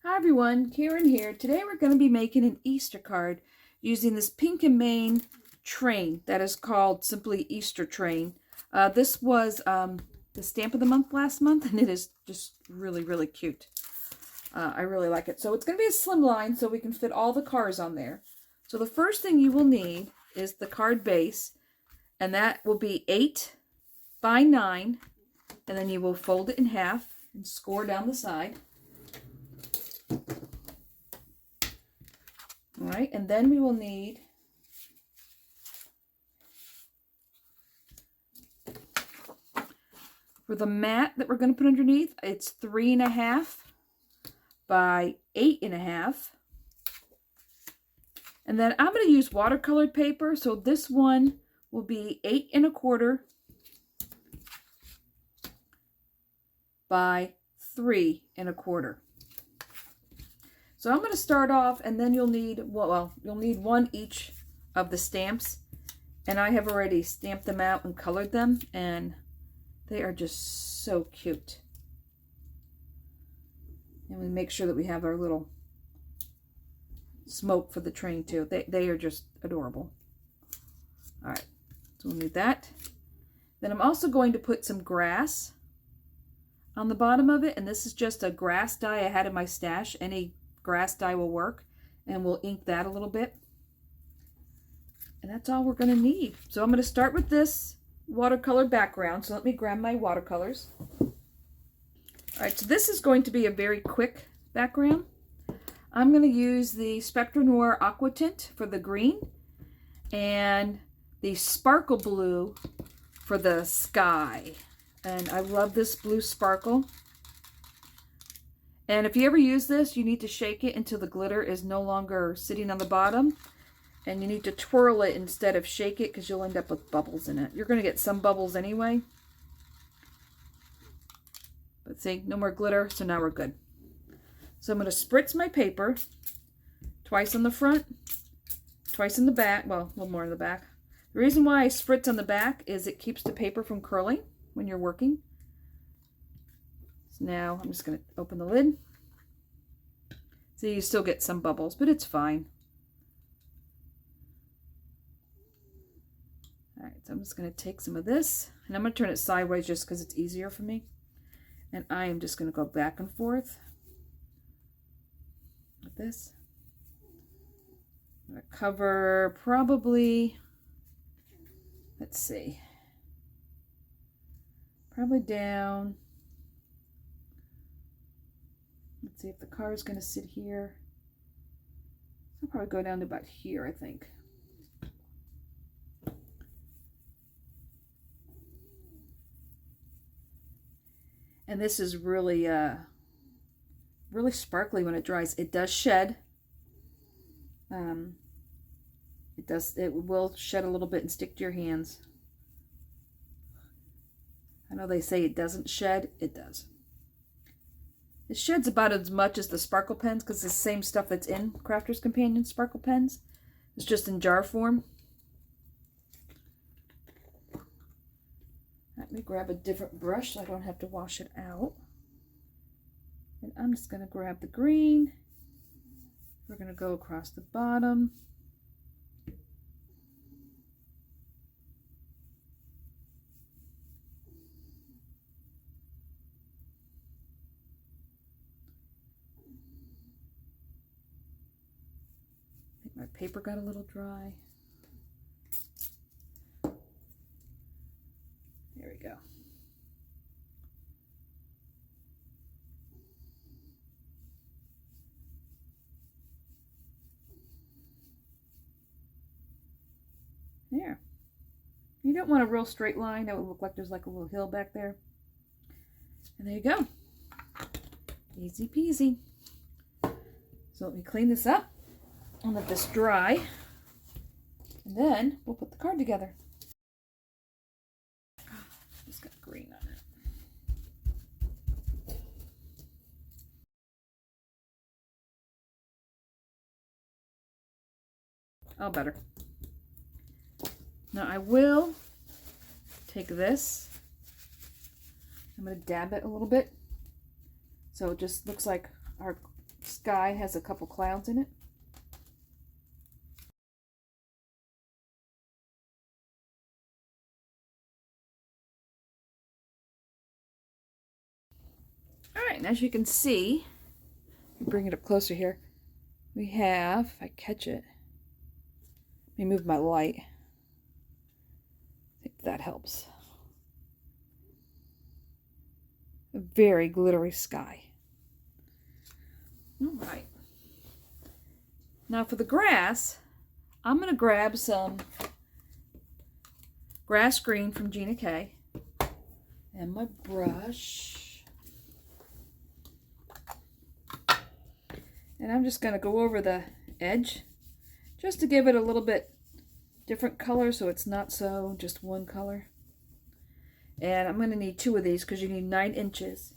Hi everyone, Karen here. Today we're going to be making an Easter card using this Pink and Main train that is called simply Easter Train. This was the stamp of the month last month, and it is just really cute. I really like it. So it's going to be a slimline so we can fit all the cards on there. So the first thing you will need is the card base, and that will be 8 by 9, and then you will fold it in half and score down the side. All right, and then we will need for the mat that we're going to put underneath, it's 3.5 by 8.5. And then I'm going to use watercolored paper, so this one will be 8.25 by 3.25. So I'm going to start off, and then you'll need, well, you'll need one each of the stamps. And I have already stamped them out and colored them, and they are just so cute. And we make sure that we have our little smoke for the train too. They are just adorable. All right, so we'll need that. Then I'm also going to put some grass on the bottom of it, and this is just a grass dye I had in my stash. Any grass dye will work, and we'll ink that a little bit. And that's all we're going to need. So I'm going to start with this watercolor background. So let me grab my watercolors. All right, so this is going to be a very quick background. I'm going to use the Spectra Noir Aqua Tint for the green and the Sparkle Blue for the sky. And I love this blue sparkle. And if you ever use this, you need to shake it until the glitter is no longer sitting on the bottom. And you need to twirl it instead of shake it, because you'll end up with bubbles in it. You're going to get some bubbles anyway. But see, no more glitter, so now we're good. So I'm going to spritz my paper twice on the front, twice in the back. Well, a little more in the back. The reason why I spritz on the back is it keeps the paper from curling when you're working. So now I'm just going to open the lid. See, you still get some bubbles, but it's fine. All right, so I'm just going to take some of this, and I'm going to turn it sideways just because it's easier for me. And I am just going to go back and forth with this. I'm going to cover probably, let's see, probably down. Let's see if the car is going to sit here. I'll probably go down to about here, I think. And this is really, really sparkly when it dries. It does shed. It will shed a little bit and stick to your hands. I know they say it doesn't shed. It does. It sheds about as much as the sparkle pens, because it's the same stuff that's in Crafter's Companion sparkle pens. It's just in jar form. Let me grab a different brush so I don't have to wash it out. And I'm just going to grab the green. We're going to go across the bottom. My paper got a little dry. There we go. There. You don't want a real straight line. That would look like there's like a little hill back there. And there you go. Easy peasy. So let me clean this up and let this dry. And then we'll put the card together. It's got green on it. Oh, better. Now I will take this. I'm going to dab it a little bit so it just looks like our sky has a couple clouds in it. All right, and as you can see, bring it up closer here, we have, if I catch it, let me move my light. I think that helps. A very glittery sky. All right. Now for the grass, I'm going to grab some grass green from Gina K and my brush. And I'm just going to go over the edge just to give it a little bit different color so it's not so just one color. And I'm going to need 2 of these because you need 9 inches.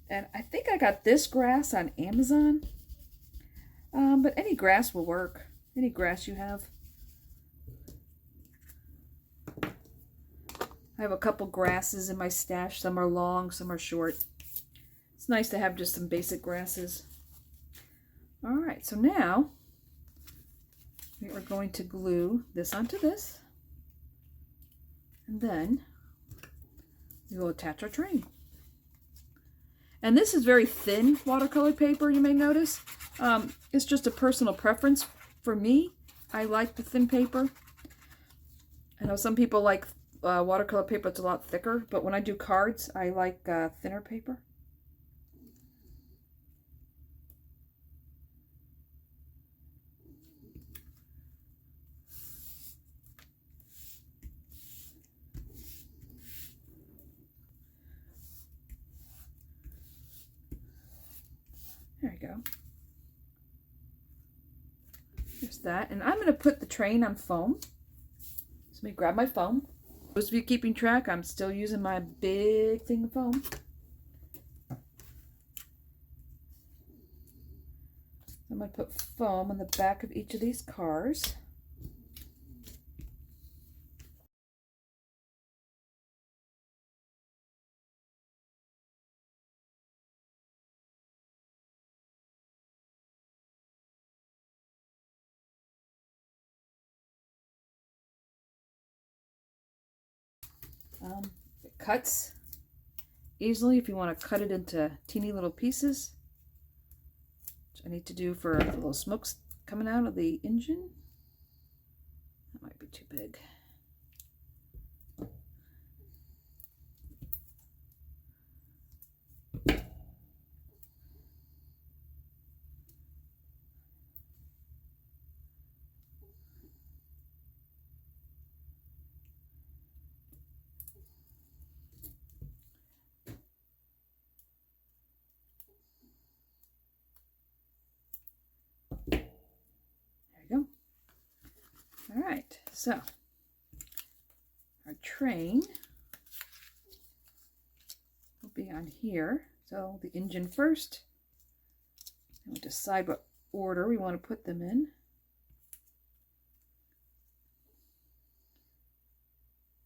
And I think I got this grass on Amazon. But any grass will work. Any grass you have. I have a couple grasses in my stash. Some are long, some are short. It's nice to have just some basic grasses. All right, so now we are going to glue this onto this. And then we will attach our train. And this is very thin watercolor paper, you may notice. It's just a personal preference for me. I like the thin paper. I know some people like watercolor paper that's a lot thicker, but when I do cards, I like thinner paper. There you go. There's that. And I'm going to put the train on foam. So let me grab my foam. Those of you keeping track, I'm still using my big thing of foam. I'm going to put foam on the back of each of these cars. It cuts easily if you want to cut it into teeny little pieces, which I need to do for the little smokes coming out of the engine. That might be too big. All right, so our train will be on here. So the engine first, and we'll decide what order we want to put them in.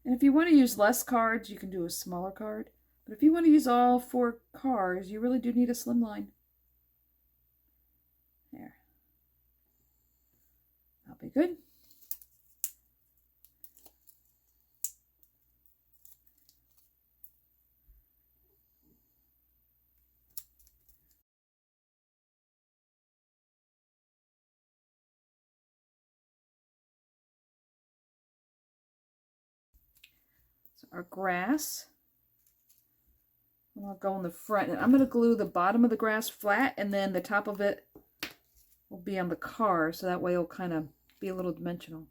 And if you want to use less cards, you can do a smaller card. But if you want to use all 4 cars, you really do need a slimline. There. That'll be good. So our grass, and I'll go in the front, and I'm going to glue the bottom of the grass flat, and then the top of it will be on the car, so that way it'll kind of be a little dimensional.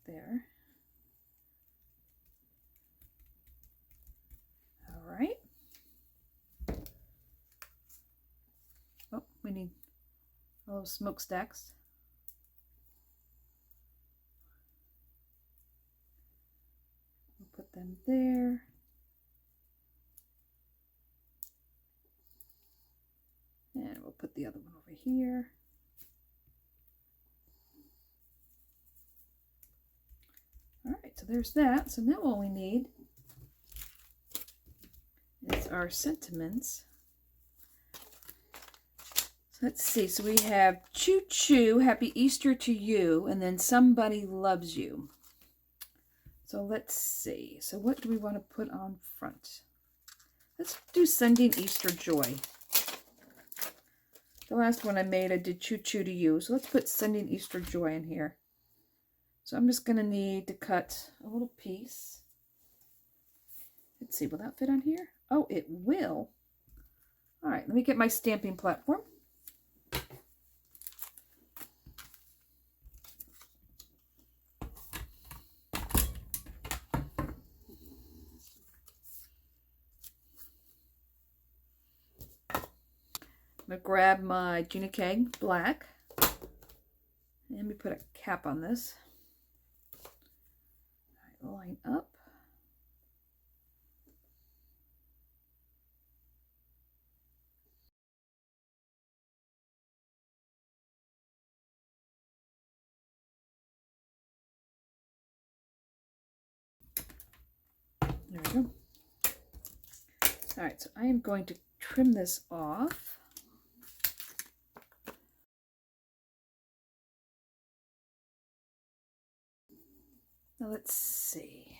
There. All right. Oh, we need all those smokestacks. We'll put them there. And we'll put the other one over here. All right, so there's that. So now all we need is our sentiments. So let's see. So we have choo choo, happy Easter to you, and then somebody loves you. So let's see. So what do we want to put on front? Let's do sending Easter joy. The last one I made, I did choo choo to you. So let's put sending Easter joy in here. So I'm just going to need to cut a little piece. Let's see, will that fit on here? Oh, it will. All right, let me get my stamping platform. I'm going to grab my Gina K black. And let me put a cap on this. All right, line up. There we go. All right, so I am going to trim this off. Now let's see.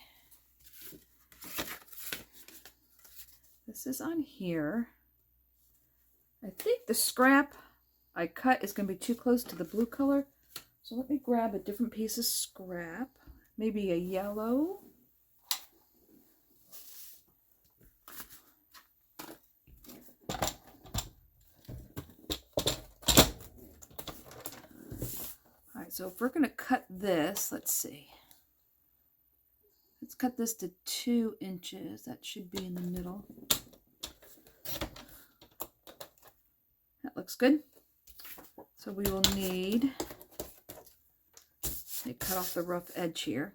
This is on here. I think the scrap I cut is going to be too close to the blue color. So let me grab a different piece of scrap. Maybe a yellow. All right, so if we're going to cut this, let's see. Let's cut this to 2 inches. That should be in the middle. That looks good. So we will need to cut off the rough edge here.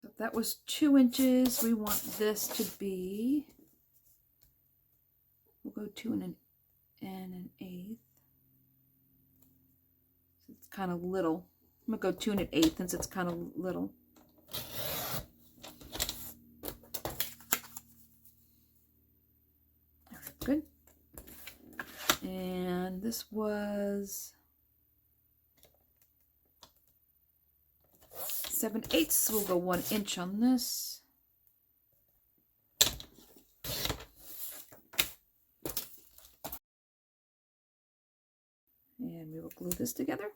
So if that was 2 inches, we want this to be, we'll go 2 and an eighth. It's kind of little. I'm going to go 2 and an eighth since it's kind of little. All right, good. And this was 7/8, so we'll go 1 inch on this. And we will glue this together.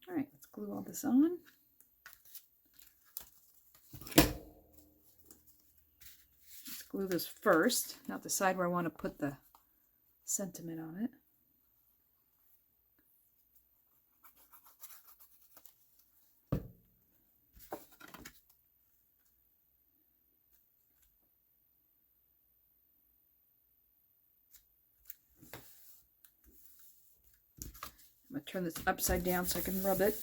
All right, let's glue all this on. Let's glue this first, not the side where I want to put the sentiment on it. I'm going to turn this upside down so I can rub it.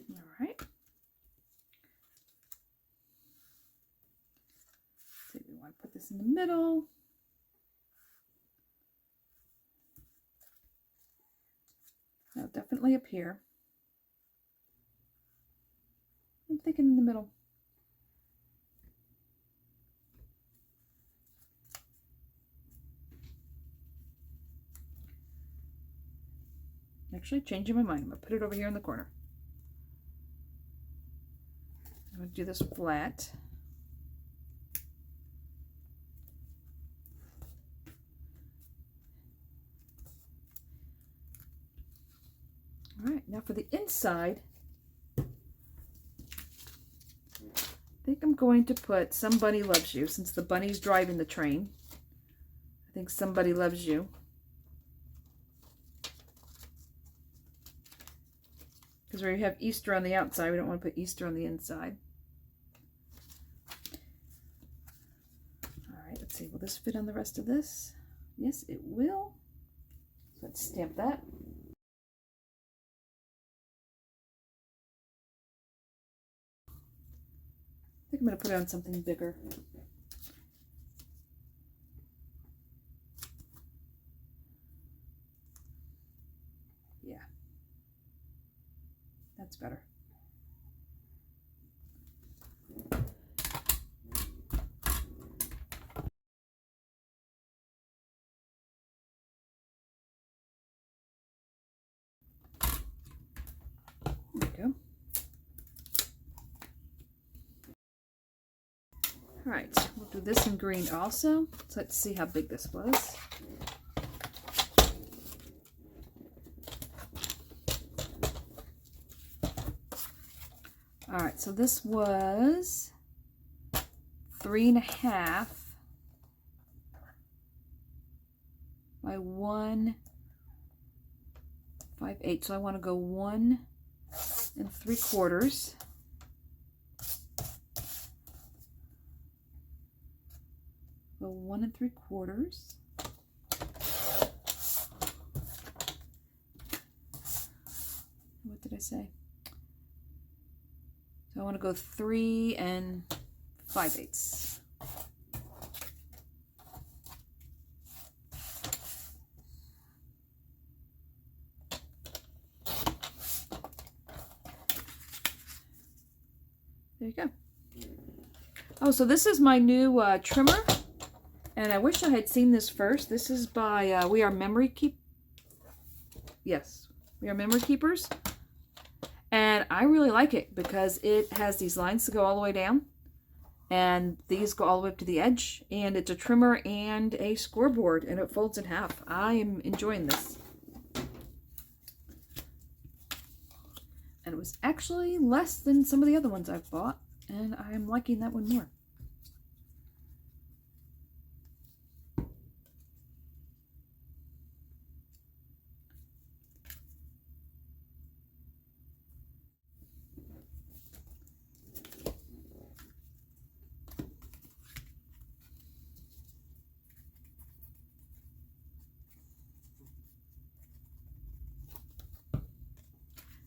All right. So we want to put this in the middle. Now definitely up here. I'm thinking in the middle. Actually, changing my mind. I'm going to put it over here in the corner. I'm going to do this flat. right, now for the inside, I think I'm going to put Somebody Loves You, since the bunny's driving the train. I think Somebody Loves You. Because we have Easter on the outside, we don't want to put Easter on the inside. All right, let's see, will this fit on the rest of this? Yes, it will. So let's stamp that. I think I'm going to put it on something bigger. Yeah. That's better. There we go. All right, we'll do this in green also. So let's see how big this was. All right, so this was 3.5 by 1.58. So I want to go 1 3/4. Go 1 3/4. What did I say? So I want to go 3 5/8. There you go. Oh, so this is my new trimmer, and I wish I had seen this first. This is by We Are Memory Keepers. And I really like it because it has these lines that go all the way down, and these go all the way up to the edge, and it's a trimmer and a scoreboard, and it folds in half. I am enjoying this. And it was actually less than some of the other ones I've bought, and I'm liking that one more.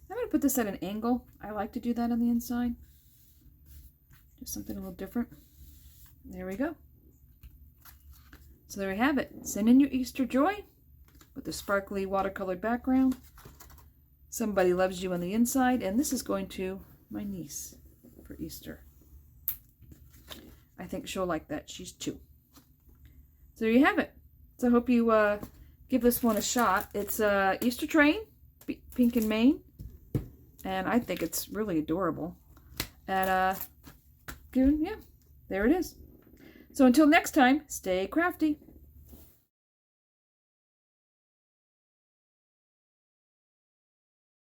I'm going to put this at an angle. I like to do that on the inside. Just something a little different. There we go. So there we have it. Send in your Easter joy with the sparkly watercolored background. Somebody Loves You on the inside. And this is going to my niece for Easter. I think she'll like that. She's 2. So there you have it. So I hope you give this one a shot. It's Easter Train, pink and Maine. And I think it's really adorable. And yeah, there it is. So until next time, stay crafty.